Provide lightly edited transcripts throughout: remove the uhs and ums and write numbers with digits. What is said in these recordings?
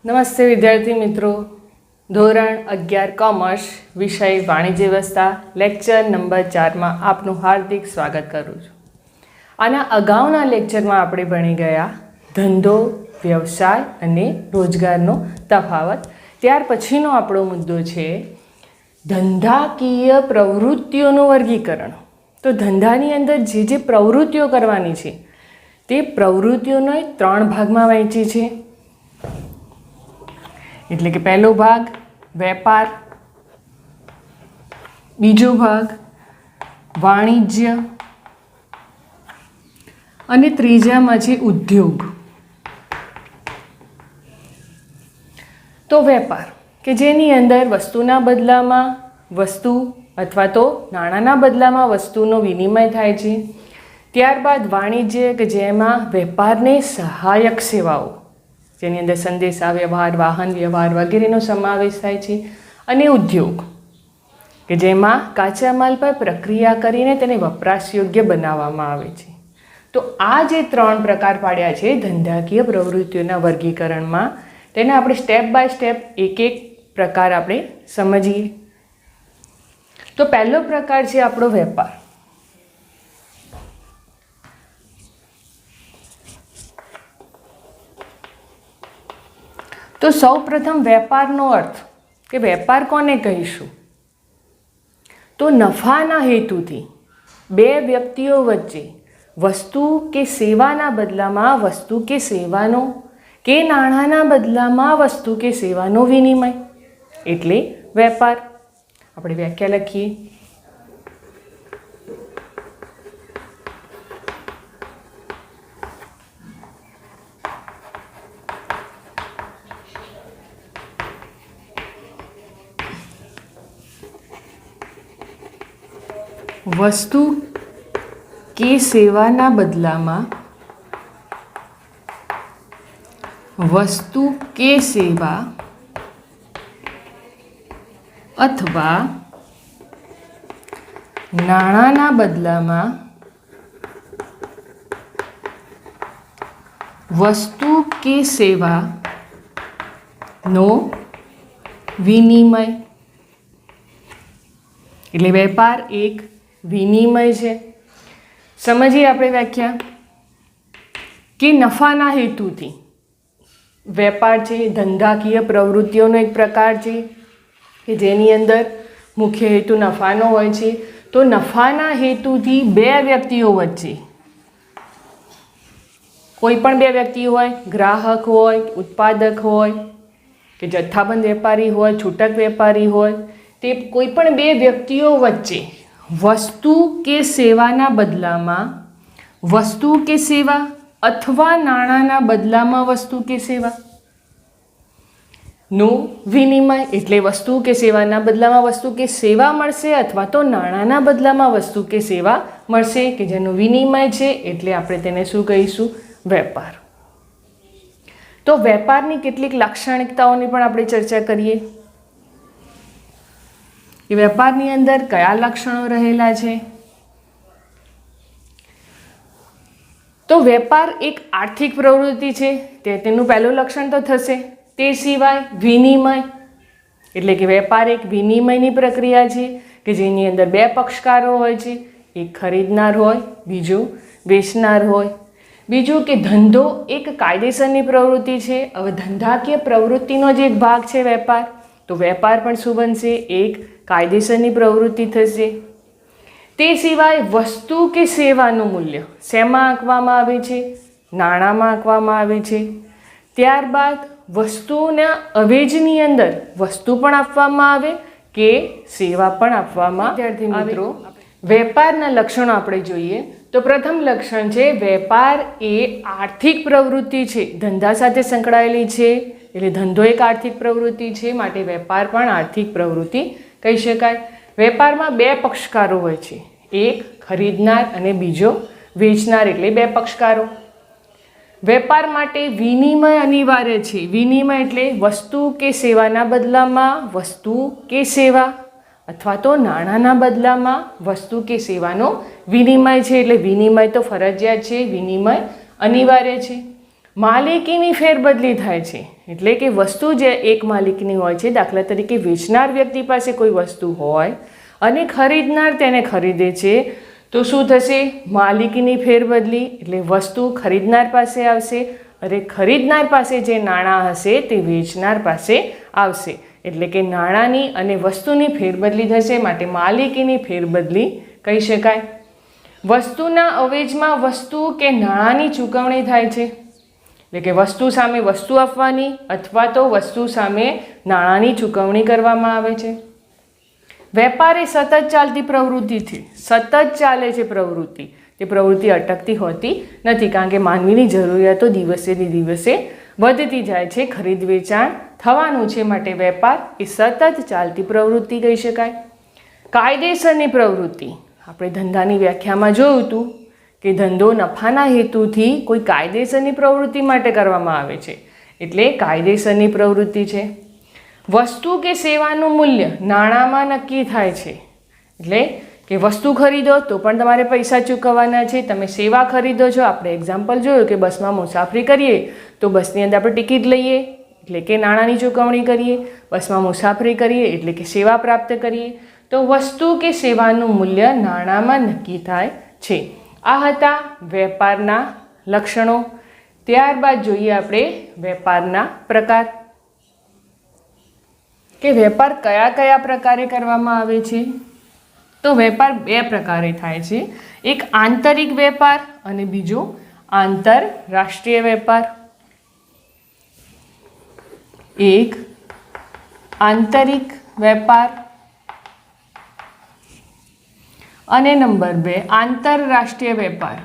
નમસ્તે વિદ્યાર્થી મિત્રો, ધોરણ 11 કોમર્સ વિષય વાણિજ્ય વ્યવસ્થા લેક્ચર નંબર 4માં આપનું હાર્દિક સ્વાગત કરું છું. આના અગાઉના લેક્ચરમાં આપણે ભણી ગયા ધંધો, વ્યવસાય અને રોજગારનો તફાવત. ત્યાર પછીનો આપણો મુદ્દો છે ધંધાકીય પ્રવૃત્તિઓનું વર્ગીકરણ. તો ધંધાની અંદર જે પ્રવૃત્તિઓ કરવાની છે તે પ્રવૃત્તિઓને 3 ભાગમાં વહેંચી છે. એટલે કે પહેલો ભાગ વેપાર, બીજો ભાગ વાણિજ્ય અને ત્રીજામાં છે ઉદ્યોગ. તો વેપાર કે જેની અંદર વસ્તુના બદલામાં વસ્તુ અથવા તો નાણાંના બદલામાં વસ્તુનો વિનિમય થાય છે. ત્યારબાદ વાણિજ્ય કે જેમાં વેપારને સહાયક સેવાઓ જેની અંદર સંદેશા વ્યવહાર, વાહન વ્યવહાર વગેરેનો સમાવેશ થાય છે. અને ઉદ્યોગ કે જેમાં કાચા માલ પર પ્રક્રિયા કરીને તેને વપરાશ યોગ્ય બનાવવામાં આવે છે. તો આ જે 3 પ્રકાર પાડ્યા છે ધંધાકીય પ્રવૃત્તિઓના વર્ગીકરણમાં, તેને આપણે સ્ટેપ બાય સ્ટેપ એક પ્રકાર આપણે સમજીએ. તો પહેલો પ્રકાર છે આપણો વેપાર. તો સૌ પ્રથમ વેપારનો અર્થ કે વેપાર કોને કહીશું? તો નફાના હેતુથી બે વ્યક્તિઓ વચ્ચે વસ્તુ કે સેવાના બદલામાં વસ્તુ કે સેવાનો કે નાણાંના બદલામાં વસ્તુ કે સેવાનો વિનિમય એટલે વેપાર. આપણે વ્યાખ્યા લખીએ. વસ્તુ કે સેવાના બદલામાં વસ્તુ કે સેવા અથવા નાણાંના બદલામાં વસ્તુ કે સેવાનો વિનિમય એટલે વેપાર એક વિનિમય છે. સમજીએ આપણે વ્યાખ્યા કે નફાના હેતુથી વેપાર છે ધંધાકીય પ્રવૃત્તિઓનો એક પ્રકાર છે કે જેની અંદર મુખ્ય હેતુ નફાનો હોય છે. તો નફાના હેતુથી બે વ્યક્તિઓ વચ્ચે, કોઈ પણ બે વ્યક્તિ હોય, ગ્રાહક હોય, ઉત્પાદક હોય કે જથ્થાબંધ વેપારી હોય, છૂટક વેપારી હોય, તે કોઈ પણ બે વ્યક્તિઓ વચ્ચે વસ્તુ કે સેવાના બદલામાં વસ્તુ કે સેવા અથવા નાણાંના બદલામાં વસ્તુ કે સેવાનો વિનિમય એટલે વસ્તુ કે સેવાના બદલામાં વસ્તુ કે સેવા મળશે અથવા તો નાણાંના બદલામાં વસ્તુ કે સેવા મળશે કે જેનો વિનિમય છે એટલે આપણે તેને શું કહીશું? વેપાર. તો વેપારની કેટલીક લાક્ષણિકતાઓની પણ આપણે ચર્ચા કરીએ કે વેપારની અંદર કયા લક્ષણો રહેલા છે. તો વેપાર એક આર્થિક પ્રવૃત્તિ છે તેનું પહેલું લક્ષણ તો થશે. તે સિવાય વિનિમય એટલે કે વેપાર એક વિનિમયની પ્રક્રિયા છે કે જેની અંદર બે પક્ષકારો હોય છે, એક ખરીદનાર હોય, બીજો વેચનાર હોય. બીજું કે ધંધો એક કાયદેસરની પ્રવૃત્તિ છે. હવે ધંધાકીય પ્રવૃત્તિનો જ એક ભાગ છે વેપાર, તો વેપાર પણ શું બનશે? એક કાયદેસરની પ્રવૃત્તિ થશે. તે સિવાય વસ્તુ કે સેવાનું મૂલ્ય શેમાં આંકવામાં આવે છે? નાણાંમાં આંકવામાં આવે છે. ત્યારબાદ વસ્તુના અવેજની અંદર વસ્તુ પણ આપવામાં આવે કે સેવા પણ આપવામાં. વિદ્યાર્થી મિત્રો, વેપારના લક્ષણો આપણે જોઈએ તો પ્રથમ લક્ષણ છે વેપાર એ આર્થિક પ્રવૃત્તિ છે, ધંધા સાથે સંકળાયેલી છે. એટલે ધંધો એક આર્થિક પ્રવૃત્તિ છે, માટે વેપાર પણ આર્થિક પ્રવૃત્તિ કહી શકાય. વેપારમાં બે પક્ષકારો હોય છે, એક ખરીદનાર અને બીજો વેચનાર એટલે બે પક્ષકારો. વેપાર માટે વિનિમય અનિવાર્ય છે. વિનિમય એટલે વસ્તુ કે સેવાના બદલામાં વસ્તુ કે સેવા અથવા તો નાણાંના બદલામાં વસ્તુ કે સેવાનો વિનિમય છે. એટલે વિનિમય તો ફરજિયાત છે, વિનિમય અનિવાર્ય છે. માલિકીની ફેરબદલી થાય છે, એટલે કે વસ્તુ જે એક માલિકની હોય છે, દાખલા તરીકે વેચનાર વ્યક્તિ પાસે કોઈ વસ્તુ હોય અને ખરીદનાર તેને ખરીદે છે, તો શું થશે? માલિકીની ફેરબદલી, એટલે વસ્તુ ખરીદનાર પાસે આવશે અને ખરીદનાર પાસે જે નાણાં હશે તે વેચનાર પાસે આવશે, એટલે કે નાણાંની અને વસ્તુની ફેરબદલી થશે, માટે માલિકીની ફેરબદલી કહી શકાય. વસ્તુના અવેજમાં વસ્તુ કે નાણાંની ચૂકવણી થાય છે, એટલે કે વસ્તુ સામે વસ્તુ આપવાની અથવા તો વસ્તુ સામે નાણાંની ચૂકવણી કરવામાં આવે છે. વેપાર એ સતત ચાલતી પ્રવૃત્તિ છે, સતત ચાલે છે પ્રવૃત્તિ, તે પ્રવૃત્તિ અટકતી હોતી નથી, કારણ કે માનવીની જરૂરિયાતો દિવસે ને દિવસે વધતી જાય છે, ખરીદ વેચાણ થવાનું છે, માટે વેપાર એ સતત ચાલતી પ્રવૃત્તિ કહી શકાય. કાયદેસરની પ્રવૃત્તિ, આપણે ધંધાની વ્યાખ્યામાં જોયું હતું કે ધંધો નફાના હેતુથી કોઈ કાયદેસરની પ્રવૃત્તિ માટે કરવામાં આવે છે, એટલે કાયદેસરની પ્રવૃત્તિ છે. વસ્તુ કે સેવાનું મૂલ્ય નાણાંમાં નક્કી થાય છે, એટલે કે વસ્તુ ખરીદો તો પણ તમારે પૈસા ચૂકવવાના છે, તમે સેવા ખરીદો છો, આપણે એક્ઝામ્પલ જોયું કે બસમાં મુસાફરી કરીએ તો બસની અંદર આપણે ટિકિટ લઈએ એટલે કે નાણાંની ચૂકવણી કરીએ, બસમાં મુસાફરી કરીએ એટલે કે સેવા પ્રાપ્ત કરીએ, તો વસ્તુ કે સેવાનું મૂલ્ય નાણાંમાં નક્કી થાય છે. આ હતા વેપારના લક્ષણો. ત્યારબાદ જોઈએ આપણે વેપારના પ્રકાર, કે વેપાર કયા કયા પ્રકારે કરવામાં આવે છે. તો વેપાર બે પ્રકારે થાય છે, એક આંતરિક વેપાર અને બીજો આંતરરાષ્ટ્રીય વેપાર. એક આંતરિક વેપાર અને નંબર 2 આંતરરાષ્ટ્રીય વેપાર.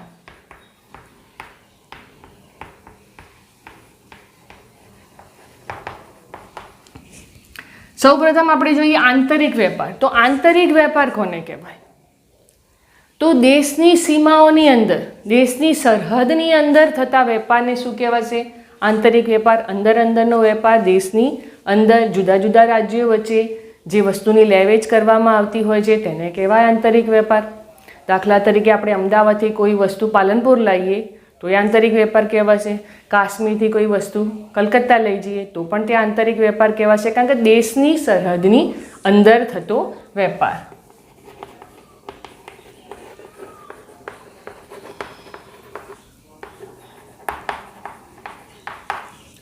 સૌપ્રથમ આપણે જોઈએ આંતરિક વેપાર. તો આંતરિક વેપાર કોને કહેવાય? તો દેશની સીમાઓની અંદર, દેશની સરહદની અંદર થતા વેપારને શું કહેવાશે? આંતરિક વેપાર. અંદર અંદરનો વેપાર, દેશની અંદર જુદા જુદા રાજ્યો વચ્ચે જે વસ્તુની લેવેચ કરવામાં આવતી હોય છે તેને કહેવાય આંતરિક વેપાર. દાખલા તરીકે આપણે અમદાવાદથી કોઈ વસ્તુ પાલનપુર લાવીએ તો એ આંતરિક વેપાર કહેવાશે. કાશ્મીરથી કોઈ વસ્તુ કલકત્તા લઈ જઈએ તો પણ તે આંતરિક વેપાર કહેવાશે, કારણ કે દેશની સરહદની અંદર થતો વેપાર.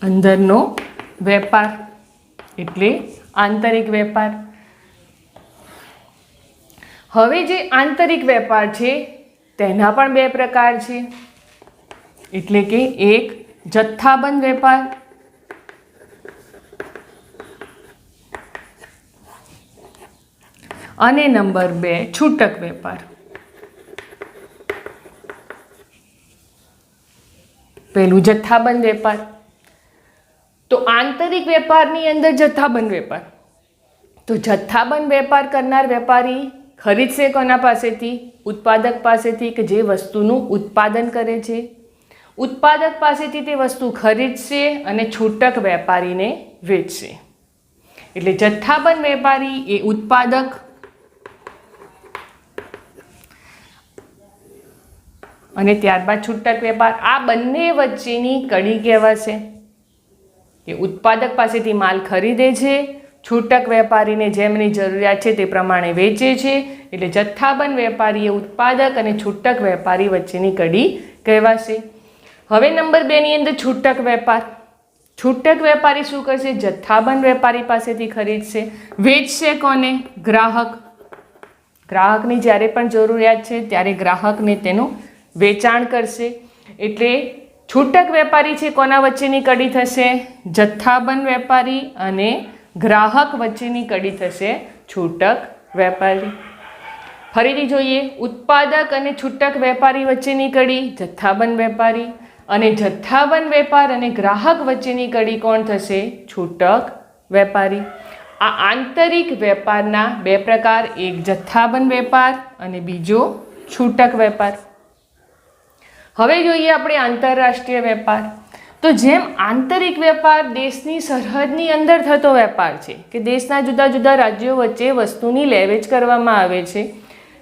અંદરનો વેપાર એટલે આંતરિક વેપાર. હવે જે આંતરિક વેપાર છે તેના પણ બે પ્રકાર છે, એટલે કે એક જથ્થાબંધ વેપાર અને નંબર 2 છૂટક વેપાર. પહેલું જથ્થાબંધ વેપાર. તો આંતરિક વેપારની અંદર જથ્થાબંધ વેપાર. તો જથ્થાબંધ વેપાર કરનાર વેપારી ખરીદશે કોના પાસેથી? ઉત્પાદક પાસેથી, કે જે વસ્તુનું ઉત્પાદન કરે છે. ઉત્પાદક પાસેથી તે વસ્તુ ખરીદશે અને છૂટક વેપારીને વેચશે. એટલે જથ્થાબંધ વેપારી એ ઉત્પાદક અને ત્યારબાદ છૂટક વેપાર, આ બંને વચ્ચેની કડી કહેવાશે. કે ઉત્પાદક પાસેથી માલ ખરીદે છે, છૂટક વેપારીને જેમની જરૂરિયાત છે તે પ્રમાણે વેચે છે. એટલે જથ્થાબંધ વેપારી એ ઉત્પાદક અને છૂટક વેપારી વચ્ચેની કડી કહેવાશે. હવે નંબર 2 ની અંદર છૂટક વેપાર. છૂટક વેપારી શું કરશે? જથ્થાબંધ વેપારી પાસેથી ખરીદશે, વેચશે કોને? ગ્રાહક. ગ્રાહકની જ્યારે પણ જરૂરિયાત છે ત્યારે ગ્રાહકને તેનું વેચાણ કરશે. એટલે છૂટક વેપારી છે કોના વચ્ચેની કડી થશે? જથ્થાબંધ વેપારી અને ગ્રાહક વચ્ચેની કડી થશે છૂટક વેપારી. ફરીથી જોઈએ, ઉત્પાદક અને છૂટક વેપારી વચ્ચેની કડી જથ્થાબંધ વેપારી, અને જથ્થાબંધ વેપાર અને ગ્રાહક વચ્ચેની કડી કોણ થશે? છૂટક વેપારી. આ આંતરિક વેપારના બે પ્રકાર, એક જથ્થાબંધ વેપાર અને બીજો છૂટક વેપાર. હવે જોઈએ આપણે આંતરરાષ્ટ્રીય વેપાર. તો જેમ આંતરિક વેપાર દેશની સરહદની અંદર થતો વેપાર છે, કે દેશના જુદા જુદા રાજ્યો વચ્ચે વસ્તુની લેવેચ કરવામાં આવે છે,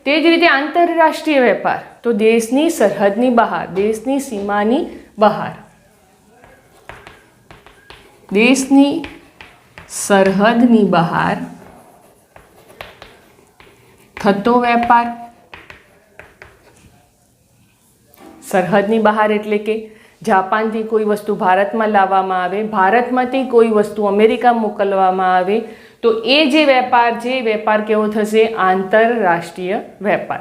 તે જ રીતે આંતરરાષ્ટ્રીય વેપાર તો દેશની સરહદની બહાર, દેશની સીમાની બહાર. દેશની સરહદની બહાર થતો વેપાર. સરહદની બહાર એટલે કે જાપાનથી કોઈ વસ્તુ ભારતમાં લાવવામાં આવે, ભારતમાંથી કોઈ વસ્તુ અમેરિકા મોકલવામાં આવે, તો એ જે વેપાર છે એ વેપાર કેવો થશે? આંતરરાષ્ટ્રીય વેપાર.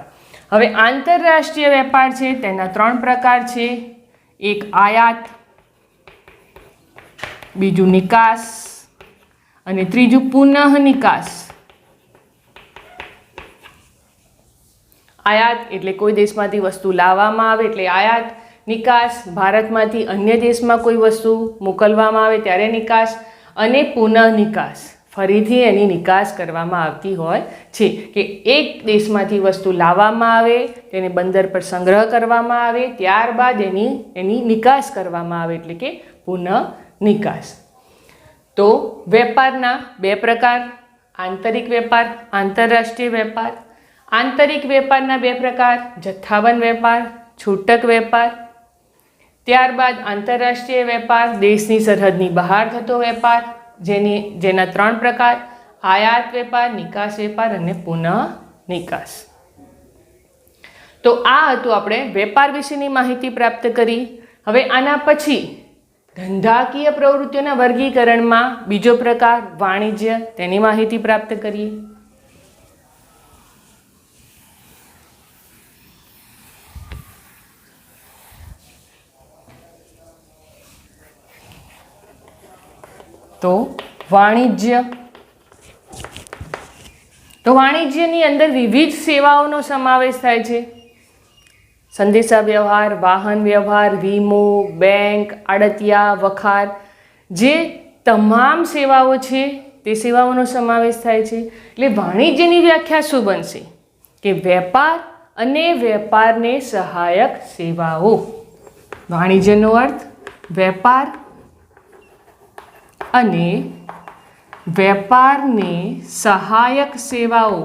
હવે આંતરરાષ્ટ્રીય વેપાર છે તેના 3 પ્રકાર છે. એક આયાત, બીજું નિકાસ અને ત્રીજું પુનઃ નિકાસ. આયાત એટલે કોઈ દેશમાંથી વસ્તુ લાવવામાં આવે એટલે આયાત. નિકાસ ભારતમાંથી અન્ય દેશમાં કોઈ વસ્તુ મોકલવામાં આવે ત્યારે નિકાસ. અને પુનઃ નિકાસ ફરીથી એની નિકાસ કરવામાં આવતી હોય છે કે એક દેશમાંથી વસ્તુ લાવવામાં આવે, તેને બંદર પર સંગ્રહ કરવામાં આવે, ત્યારબાદ એની નિકાસ કરવામાં આવે એટલે કે પુનઃ નિકાસ. તો વેપારના 2 પ્રકાર, આંતરિક વેપાર, આંતરરાષ્ટ્રીય વેપાર. આંતરિક વેપારના 2 પ્રકાર, જથ્થાબંધ વેપાર, છૂટક વેપાર. ત્યારબાદ આંતરરાષ્ટ્રીય વેપાર, દેશની સરહદની બહાર થતો વેપાર, જેના 3 પ્રકાર, આયાત વેપાર, નિકાસ વેપાર અને પુનઃ નિકાસ. તો આ હતું આપણે વેપાર વિશેની માહિતી પ્રાપ્ત કરી. હવે આના પછી ધંધાકીય પ્રવૃત્તિઓના વર્ગીકરણમાં બીજો પ્રકાર વાણિજ્ય, તેની માહિતી પ્રાપ્ત કરીએ. તો વાણિજ્યની અંદર વિવિધ સેવાઓનો સમાવેશ થાય છે. સંદેશા વ્યવહાર, વાહન વ્યવહાર, વીમો, બેંક, આડતિયા, વખાર, જે તમામ સેવાઓ છે તે સેવાઓનો સમાવેશ થાય છે. એટલે વાણિજ્યની વ્યાખ્યા શું બનશે? કે વેપાર અને વેપારને સહાયક સેવાઓ. વાણિજ્યનો અર્થ વેપાર અને વેપારને સહાયક સેવાઓ.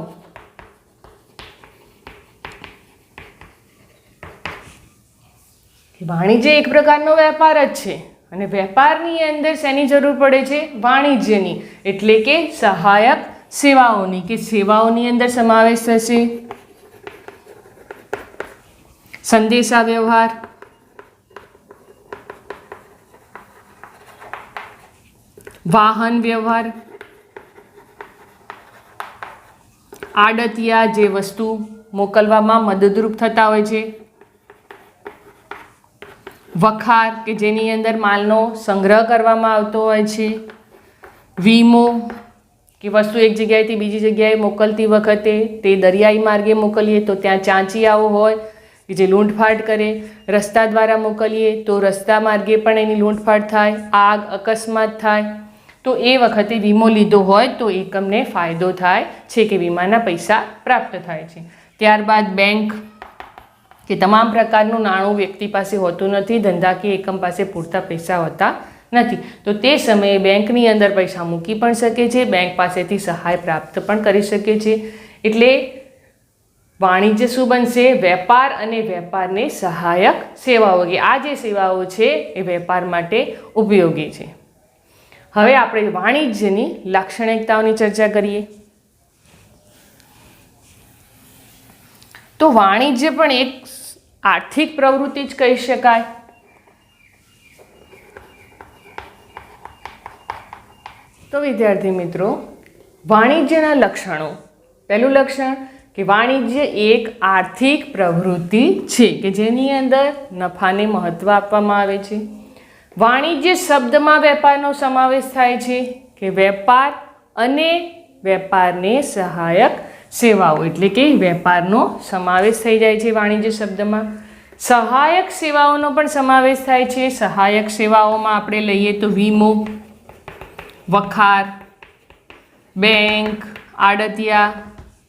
વાણિજ્ય એક પ્રકારનો વેપાર જ છે અને વેપારની અંદર શેની જરૂર પડે છે? વાણિજ્યની, એટલે કે સહાયક સેવાઓની, કે સેવાઓની અંદર સમાવેશ થશે સંદેશા વ્યવહાર, વાહન વ્યવહાર, આડતિયા જે વસ્તુ મોકલવામાં મદદરૂપ થતા હોય છે, વખાર કે જેની અંદર માલનો સંગ્રહ કરવામાં આવતો હોય છે, વીમો કે વસ્તુ એક જગ્યાએથી બીજી જગ્યાએ મોકલતી વખતે તે દરિયાઈ માર્ગે મોકલીએ તો ત્યાં ચાંચિયાઓ હોય કે જે લૂંટફાટ કરે, રસ્તા દ્વારા મોકલીએ તો રસ્તા માર્ગે પણ એની લૂંટફાટ થાય, આગ અકસ્માત થાય, તો એ વખતે વીમો લીધો હોય તો એકમને ફાયદો થાય છે કે વીમાના પૈસા પ્રાપ્ત થાય છે. ત્યારબાદ બેંક કે તમામ પ્રકારનું નાણું વ્યક્તિ પાસે હોતું નથી, ધંધાકીય એકમ પાસે પૂરતા પૈસા હોતા નથી, તો તે સમયે બેંકની અંદર પૈસા મૂકી પણ શકે છે, બેંક પાસેથી સહાય પ્રાપ્ત પણ કરી શકે છે. એટલે વાણિજ્ય શું બનશે? વેપાર અને વેપારને સહાયક સેવાઓ, કે આ જે સેવાઓ છે એ વેપાર માટે ઉપયોગી છે. હવે આપણે વાણિજ્યની લાક્ષણિકતાઓની ચર્ચા કરીએ. તો વાણિજ્ય પણ એક આર્થિક પ્રવૃત્તિ જ કહી શકાય. તો વિદ્યાર્થી મિત્રો, વાણિજ્યના લક્ષણો. પહેલું લક્ષણ કે વાણિજ્ય એક આર્થિક પ્રવૃત્તિ છે કે જેની અંદર નફાને મહત્વ આપવામાં આવે છે. વાણિજ્ય શબ્દમાં વેપારનો સમાવેશ થાય છે કે વેપાર અને વેપારને સહાયક સેવાઓ, એટલે કે વેપારનો સમાવેશ થઈ જાય છે વાણિજ્ય શબ્દમાં. સહાયક સેવાઓનો પણ સમાવેશ થાય છે. સહાયક સેવાઓમાં આપણે લઈએ તો વીમો, વખાર, બેંક, આડતિયા,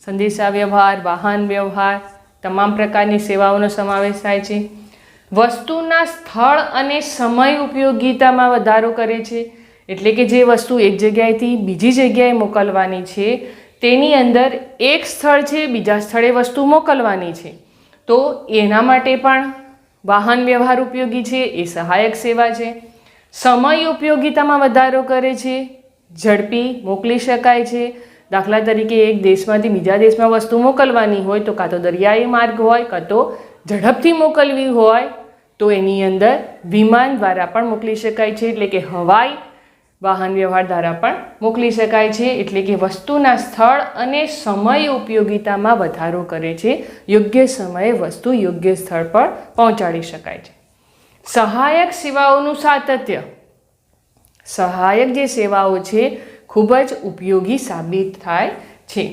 સંદેશા વ્યવહાર, વાહન વ્યવહાર, તમામ પ્રકારની સેવાઓનો સમાવેશ થાય છે. વસ્તુના સ્થળ અને સમય ઉપયોગિતામાં વધારો કરે છે, એટલે કે જે વસ્તુ એક જગ્યાએથી બીજી જગ્યાએ મોકલવાની છે તેની અંદર એક સ્થળ છે, બીજા સ્થળે વસ્તુ મોકલવાની છે, તો એના માટે પણ વાહન વ્યવહાર ઉપયોગી છે, એ સહાયક સેવા છે. સમય ઉપયોગિતામાં વધારો કરે છે, ઝડપી મોકલી શકાય છે. દાખલા તરીકે એક દેશમાંથી બીજા દેશમાં વસ્તુ મોકલવાની હોય તો કાં તો દરિયાઈ માર્ગ હોય, કાં તો ઝડપથી મોકલવી હોય તો એની અંદર વિમાન દ્વારા પણ મોકલી શકાય છે, એટલે કે હવાઈ વાહન વ્યવહાર દ્વારા પણ મોકલી શકાય છે. એટલે કે વસ્તુના સ્થળ અને સમય ઉપયોગિતામાં વધારો કરે છે. યોગ્ય સમયે વસ્તુ યોગ્ય સ્થળ પર પહોંચાડી શકાય છે. સહાયક સેવાઓનું સાતત્ય. સહાયક જે સેવાઓ છે ખૂબ જ ઉપયોગી સાબિત થાય છે.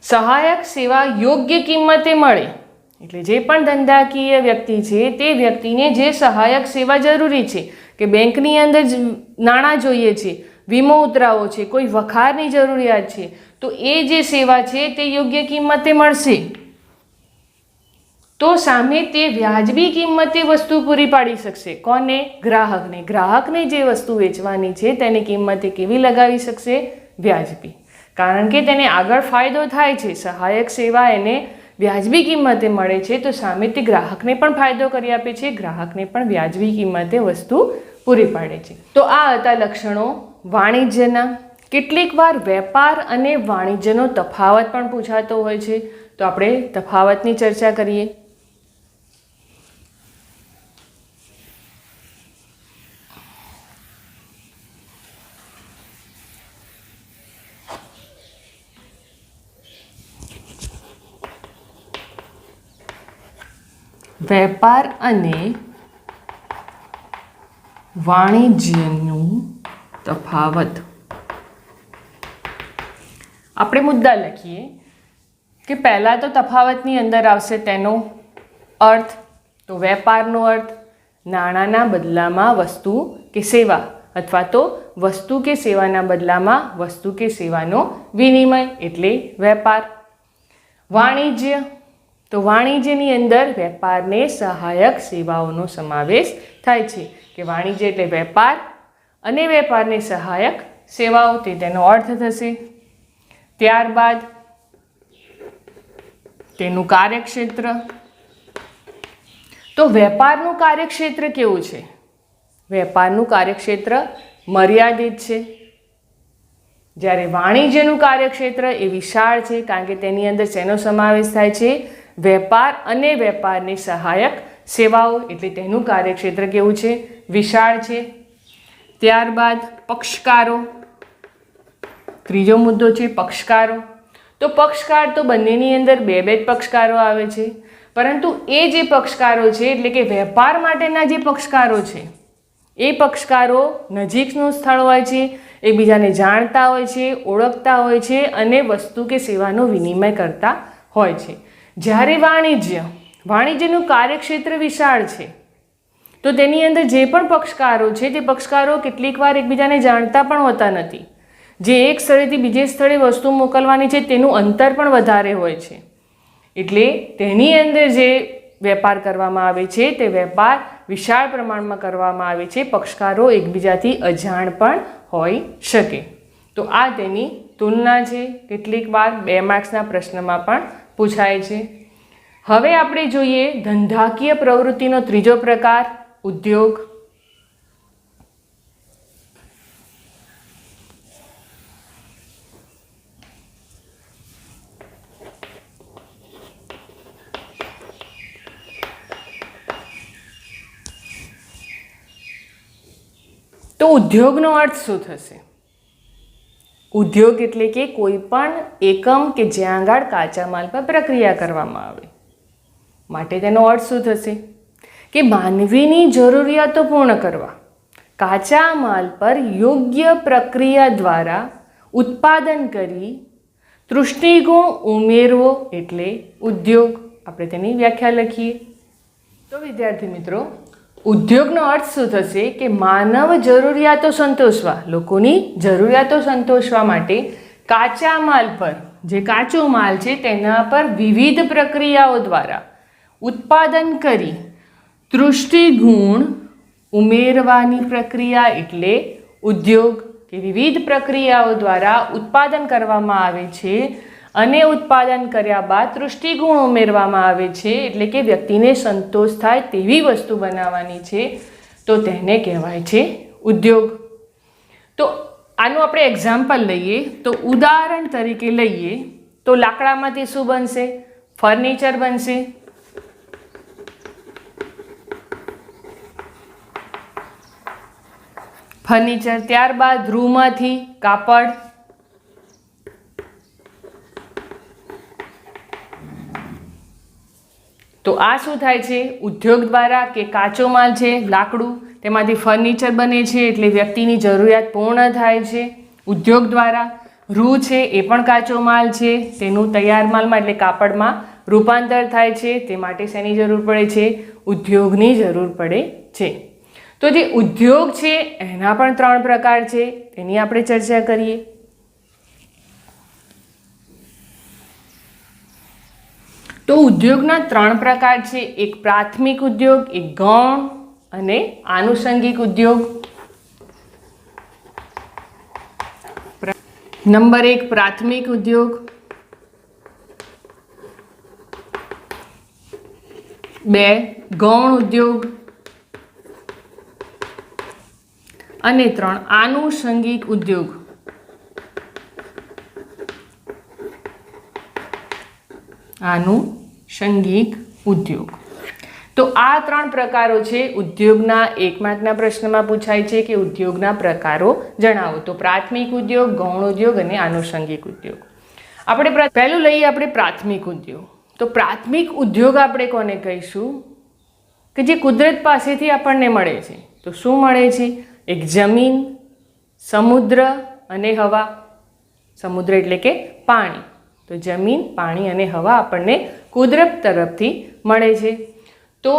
સહાયક સેવા યોગ્ય કિંમતે મળે, એટલે જે પણ ધંધાકીય વ્યક્તિ છે તે વ્યક્તિને જે સહાયક સેવા જરૂરી છે, કે બેંકની અંદર નાણાં જોઈએ છે, વીમો ઉતરાવો છે, કોઈ વખારની જરૂરિયાત છે, તો એ જે સેવા છે તે યોગ્ય કિંમતે મળશે તો સામે તે વ્યાજબી કિંમતે વસ્તુ પૂરી પાડી શકશે. કોને? ગ્રાહકને. ગ્રાહકને જે વસ્તુ વેચવાની છે તેની કિંમતે કેવી લગાવી શકશે? વ્યાજબી. કારણ કે તેને આગળ ફાયદો થાય છે. સહાયક સેવા એને વ્યાજબી કિંમતે મળે છે તો સામે તે ગ્રાહકને પણ ફાયદો કરી આપે છે, ગ્રાહકને પણ વ્યાજબી કિંમતે વસ્તુ પૂરી પાડે છે. તો આ હતા લક્ષણો વાણિજ્યના. કેટલીક વાર વેપાર અને વાણિજ્યનો તફાવત પણ પૂછાતો હોય છે, તો આપણે તફાવતની ચર્ચા કરીએ. વેપાર અને વાણિજ્યનું તફાવત. આપણે મુદ્દા લખીએ કે પહેલાં તો તફાવતની અંદર આવશે તેનો અર્થ. તો વેપારનો અર્થ નાણાંના બદલામાં વસ્તુ કે સેવા, અથવા તો વસ્તુ કે સેવાના બદલામાં વસ્તુ કે સેવાનો વિનિમય, એટલે વેપાર. વાણિજ્ય, તો વાણિજ્યની અંદર વેપારને સહાયક સેવાઓનો સમાવેશ થાય છે, કે વાણિજ્ય એટલે વેપાર અને વેપારને સહાયક સેવાઓ, તે તેનો અર્થ થશે. ત્યારબાદ તેનું કાર્યક્ષેત્ર. તો વેપારનું કાર્યક્ષેત્ર કેવું છે? વેપારનું કાર્યક્ષેત્ર મર્યાદિત છે, જ્યારે વાણિજ્યનું કાર્યક્ષેત્ર એ વિશાળ છે, કારણ કે તેની અંદર શેનો સમાવેશ થાય છે? વેપાર અને વેપારની સહાયક સેવાઓ, એટલે તેનું કાર્યક્ષેત્ર કેવું છે? વિશાળ છે. ત્યારબાદ પક્ષકારો. ત્રીજો મુદ્દો છે પક્ષકારો. તો પક્ષકાર તો બંનેની અંદર બે જ પક્ષકારો આવે છે, પરંતુ એ જે પક્ષકારો છે એટલે કે વેપાર માટેના જે પક્ષકારો છે એ પક્ષકારો નજીકનું સ્થળ હોય છે, એકબીજાને જાણતા હોય છે, ઓળખતા હોય છે અને વસ્તુ કે સેવાનો વિનિમય કરતા હોય છે. જ્યારે વાણિજ્યનું કાર્યક્ષેત્ર વિશાળ છે તો તેની અંદર જે પણ પક્ષકારો છે તે પક્ષકારો કેટલીક વાર એકબીજાને જાણતા પણ હોતા નથી. જે એક સ્થળેથી બીજે સ્થળે વસ્તુ મોકલવાની છે તેનું અંતર પણ વધારે હોય છે, એટલે તેની અંદર જે વેપાર કરવામાં આવે છે તે વેપાર વિશાળ પ્રમાણમાં કરવામાં આવે છે. પક્ષકારો એકબીજાથી અજાણ પણ હોઈ શકે. તો આ તેની તુલના છે, કેટલીક વાર 2 માર્ક્સના પ્રશ્નમાં પણ પૂછાય છે. હવે આપણે જોઈએ ધંધાકીય પ્રવૃત્તિનો ત્રીજો પ્રકાર, ઉદ્યોગ. તો ઉદ્યોગનો અર્થ શું થશે? ઉદ્યોગ એટલે કે કોઈ પણ એકમ કે જ્યાં આગળ કાચા માલ પર પ્રક્રિયા કરવામાં આવે. માટે તેનો અર્થ શું થશે? કે માનવીની જરૂરિયાતો પૂર્ણ કરવા કાચા માલ પર યોગ્ય પ્રક્રિયા દ્વારા ઉત્પાદન કરી તૃષ્ટિગુણ ઉમેરવો એટલે ઉદ્યોગ. આપણે તેની વ્યાખ્યા લખીએ તો વિદ્યાર્થી મિત્રો, ઉદ્યોગનો અર્થ શું થશે? કે માનવ જરૂરિયાતો સંતોષવા, લોકોની જરૂરિયાતો સંતોષવા માટે કાચા માલ પર, જે કાચો માલ છે તેના પર વિવિધ પ્રક્રિયાઓ દ્વારા ઉત્પાદન કરી તૃષ્ટિગુણ ઉમેરવાની પ્રક્રિયા એટલે ઉદ્યોગ. કે વિવિધ પ્રક્રિયાઓ દ્વારા ઉત્પાદન કરવામાં આવે છે અને ઉત્પાદન કર્યા બાદ તૃષ્ટિગુણ ઉમેરવામાં આવે છે, એટલે કે વ્યક્તિને સંતોષ થાય તેવી વસ્તુ બનાવવાની છે, તો તેને કહેવાય છે ઉદ્યોગ. તો આનું આપણે એક્ઝામ્પલ લઈએ તો ઉદાહરણ તરીકે લઈએ તો લાકડામાંથી શું બનશે? ફર્નિચર બનશે. ફર્નિચર. ત્યારબાદ રૂમાંથી કાપડ. તો આ શું થાય છે? ઉદ્યોગ દ્વારા કે કાચો માલ છે લાકડું, તેમાંથી ફર્નિચર બને છે એટલે વ્યક્તિની જરૂરિયાત પૂર્ણ થાય છે ઉદ્યોગ દ્વારા. રૂ છે એ પણ કાચો માલ છે, તેનું તૈયાર માલમાં એટલે કાપડમાં રૂપાંતર થાય છે, તે માટે શેની જરૂર પડે છે? ઉદ્યોગની જરૂર પડે છે. તો જે ઉદ્યોગ છે એના પણ 3 પ્રકાર છે, તેની આપણે ચર્ચા કરીએ. તો ઉદ્યોગના 3 પ્રકાર છે. એક પ્રાથમિક ઉદ્યોગ, એક ગૌણ અને આનુષંગિક ઉદ્યોગ. નંબર 1 પ્રાથમિક ઉદ્યોગ, 2 ગૌણ ઉદ્યોગ અને 3 આનુષંગિક ઉદ્યોગ. આનુષંગિક ઉદ્યોગ. તો આ 3 પ્રકારો છે ઉદ્યોગના 1 માર્કના પ્રશ્નમાં પૂછાય છે કે ઉદ્યોગના પ્રકારો જણાવો. તો પ્રાથમિક ઉદ્યોગ, ગૌણ ઉદ્યોગ અને આનુષંગિક ઉદ્યોગ. આપણે પહેલું લઈએ આપણે પ્રાથમિક ઉદ્યોગ. તો પ્રાથમિક ઉદ્યોગ આપણે કોને કહીશું? કે જે કુદરત પાસેથી આપણને મળે છે. તો શું મળે છે? એક જમીન, સમુદ્ર અને હવા. સમુદ્ર એટલે કે પાણી. તો જમીન, પાણી અને હવા આપણને કુદરત તરફથી મળે છે. તો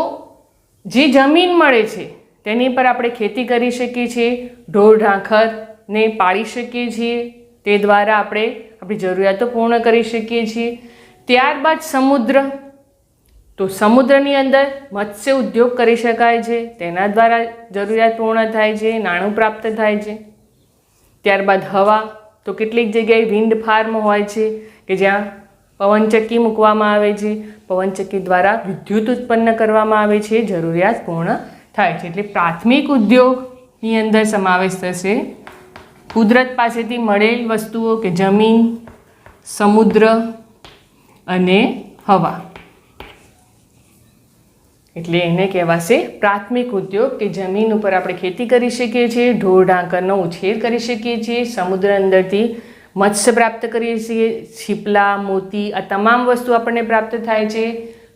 જે જમીન મળે છે તેની પર આપણે ખેતી કરી શકીએ છીએ, ઢોર ઢાંખરને પાળી શકીએ છીએ, તે દ્વારા આપણે આપણી જરૂરિયાતો પૂર્ણ કરી શકીએ છીએ. ત્યારબાદ સમુદ્ર. તો સમુદ્રની અંદર મત્સ્ય ઉદ્યોગ કરી શકાય છે, તેના દ્વારા જરૂરિયાત પૂર્ણ થાય છે, નાણું પ્રાપ્ત થાય છે. ત્યારબાદ હવા. તો કેટલીક જગ્યાએ વિન્ડ ફાર્મ હોય છે કે જ્યાં પવનચક્કી મૂકવામાં આવે છે, પવનચક્કી દ્વારા વિદ્યુત ઉત્પન્ન કરવામાં આવે છે, જરૂરિયાત પૂર્ણ થાય છે. એટલે પ્રાથમિક ઉદ્યોગની અંદર સમાવેશ થશે કુદરત પાસેથી મળેલ વસ્તુઓ કે જમીન, સમુદ્ર અને હવા. એટલે એને કહેવાશે પ્રાથમિક ઉદ્યોગ કે જમીન ઉપર આપણે ખેતી કરી શકીએ છીએ, ઢોર ઢાંકરનો ઉછેર કરી શકીએ છીએ, સમુદ્ર અંદરથી મત્સ્ય પ્રાપ્ત કરીએ છીએ, છીપલા, મોતી, આ તમામ વસ્તુ આપણને પ્રાપ્ત થાય છે.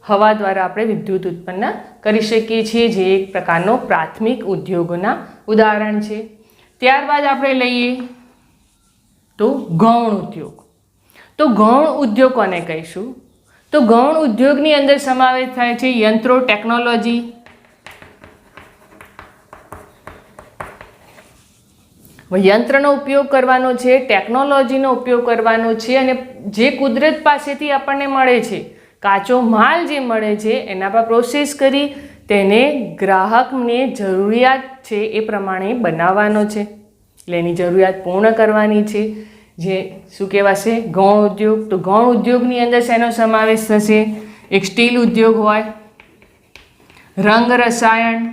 હવા દ્વારા આપણે વિદ્યુત ઉત્પન્ન કરી શકીએ છીએ, જે એક પ્રકારનો પ્રાથમિક ઉદ્યોગોના ઉદાહરણ છે. ત્યારબાદ આપણે લઈએ તો ગૌણ ઉદ્યોગ. તો ગૌણ ઉદ્યોગ કોને કહીશું? તો ગૌણ ઉદ્યોગની અંદર સમાવેશ થાય છે યંત્રો, ટેકનોલોજી. યંત્રનો ઉપયોગ કરવાનો છે, ટેકનોલોજીનો ઉપયોગ કરવાનો છે અને જે કુદરત પાસેથી આપણને મળે છે, કાચો માલ જે મળે છે એના પર પ્રોસેસ કરી તેને ગ્રાહકને જરૂરિયાત છે એ પ્રમાણે બનાવવાનો છે. એટલે એની જરૂરિયાત પૂર્ણ કરવાની છે, જે શું કહેવાશે? ગૌણ ઉદ્યોગ. તો ગૌણ ઉદ્યોગની અંદર શેનો સમાવેશ થશે? એક સ્ટીલ ઉદ્યોગ હોય, રંગ રસાયણ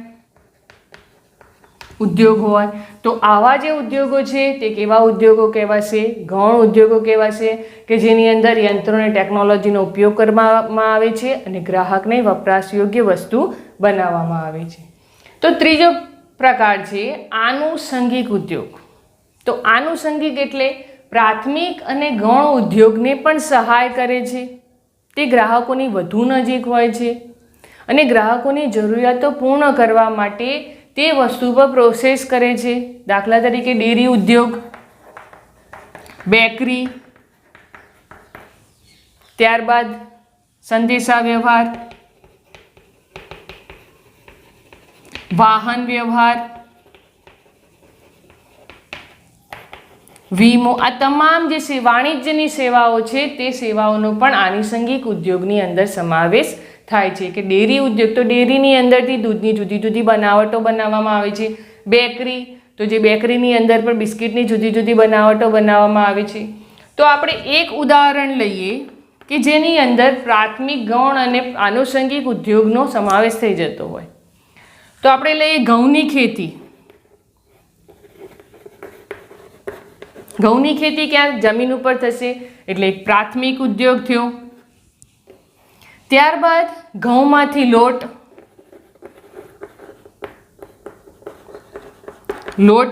ઉદ્યોગ હોય. તો આવા જે ઉદ્યોગો છે તે કેવા ઉદ્યોગો કહેવાશે? ગૌણ ઉદ્યોગો કહેવાશે કે જેની અંદર યંત્રો અને ટેકનોલોજીનો ઉપયોગ કરવામાં આવે છે અને ગ્રાહકને વપરાશ યોગ્ય વસ્તુ બનાવવામાં આવે છે. તો ત્રીજો પ્રકાર છે આનુષંગિક ઉદ્યોગ. તો આનુષંગિક એટલે પ્રાથમિક અને ગૌણ ઉદ્યોગને પણ સહાય કરે છે. તે ગ્રાહકોની વધુ નજીક હોય છે અને ગ્રાહકોની જરૂરિયાતો પૂર્ણ કરવા માટે તે વસ્તુ પર પ્રોસેસ કરે છે. દાખલા તરીકે ડેરી ઉદ્યોગ, બેકરી, ત્યારબાદ સંદેશા વ્યવહાર, વાહન વ્યવહાર, વીમો. આ તમામ જે વાણિજ્યની સેવાઓ છે તે સેવાઓનો પણ આનુષંગિક ઉદ્યોગની અંદર સમાવેશ થાય છે. કે ડેરી ઉદ્યોગ, તો ડેરીની અંદરથી દૂધની જુદી જુદી બનાવટો બનાવવામાં આવે છે. બેકરી, તો જે બેકરીની અંદર પણ બિસ્કિટની જુદી જુદી બનાવટો બનાવવામાં આવે છે. તો આપણે એક ઉદાહરણ લઈએ કે જેની અંદર પ્રાથમિક, ગૌણ અને આનુષંગિક ઉદ્યોગનો સમાવેશ થઈ જતો હોય. તો આપણે લઈએ ઘઉંની ખેતી. ઘઉંની ખેતી ક્યાં? જમીન ઉપર થશે, એટલે એક પ્રાથમિક ઉદ્યોગ થયો. ત્યારબાદ ઘઉંમાંથી લોટ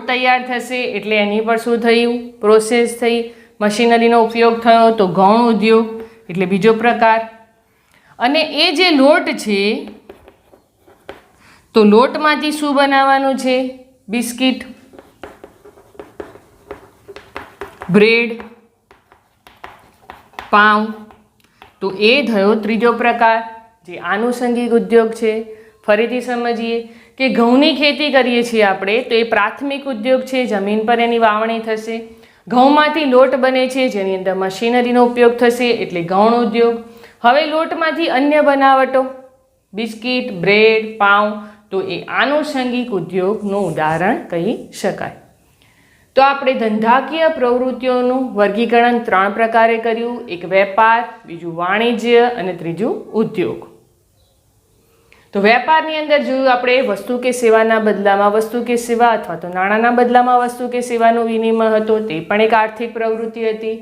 તૈયાર થશે, એટલે એની પર શું થયું? પ્રોસેસ થઈ, મશીનરીનો ઉપયોગ થયો, તો ગૌણ ઉદ્યોગ એટલે બીજો પ્રકાર. અને એ જે લોટ છે, તો લોટમાંથી શું બનાવવાનું છે? બિસ્કિટ, બ્રેડ, પાઉં. તો એ થયો ત્રીજો પ્રકાર, જે આનુષંગિક ઉદ્યોગ છે. ફરીથી સમજીએ કે ઘઉંની ખેતી કરીએ છીએ આપણે, તો એ પ્રાથમિક ઉદ્યોગ છે, જમીન પર એની વાવણી થશે. ઘઉંમાંથી લોટ બને છે, જેની અંદર મશીનરીનો ઉપયોગ થશે, એટલે ગૌણ ઉદ્યોગ. હવે લોટમાંથી અન્ય બનાવટો, બિસ્કિટ, બ્રેડ, પાઉં, તો એ આનુષંગિક ઉદ્યોગનું ઉદાહરણ કહી શકાય. તો આપણે ધંધાકીય પ્રવૃત્તિઓનું વર્ગીકરણ 3 પ્રકારે કર્યું. એક વેપાર, બીજું વાણિજ્ય અને ત્રીજું ઉદ્યોગ. તો વેપારની અંદર જોયું આપણે વસ્તુ કે સેવાના બદલામાં વસ્તુ કે સેવા અથવા તો નાણાંના બદલામાં વસ્તુ કે સેવાનો વિનિમય હતો, તે પણ એક આર્થિક પ્રવૃત્તિ હતી.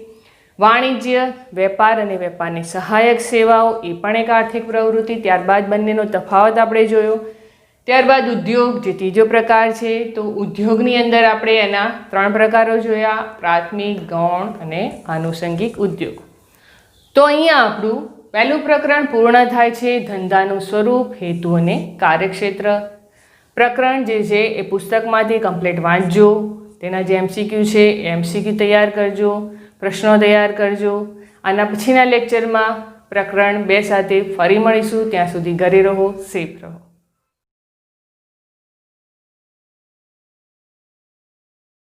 વાણિજ્ય, વેપાર અને વેપારની સહાયક સેવાઓ, એ પણ એક આર્થિક પ્રવૃત્તિ. ત્યારબાદ બંનેનો તફાવત આપણે જોયો. ત્યારબાદ ઉદ્યોગ, જે ત્રીજો પ્રકાર છે. તો ઉદ્યોગની અંદર આપણે એના 3 પ્રકારો જોયા: પ્રાથમિક, ગૌણ અને આનુષંગિક ઉદ્યોગ. તો અહીંયા આપણું પહેલું પ્રકરણ પૂર્ણ થાય છે. ધંધાનું સ્વરૂપ, હેતુ અને કાર્યક્ષેત્ર. પ્રકરણ જે છે એ પુસ્તકમાંથી કમ્પ્લીટ વાંચજો. તેના જે MCQ છે એ MCQ તૈયાર કરજો, પ્રશ્નો તૈયાર કરજો. આના પછીના લેક્ચરમાં પ્રકરણ 2 સાથે ફરી મળીશું. ત્યાં સુધી ઘરે રહો, સેફ રહો.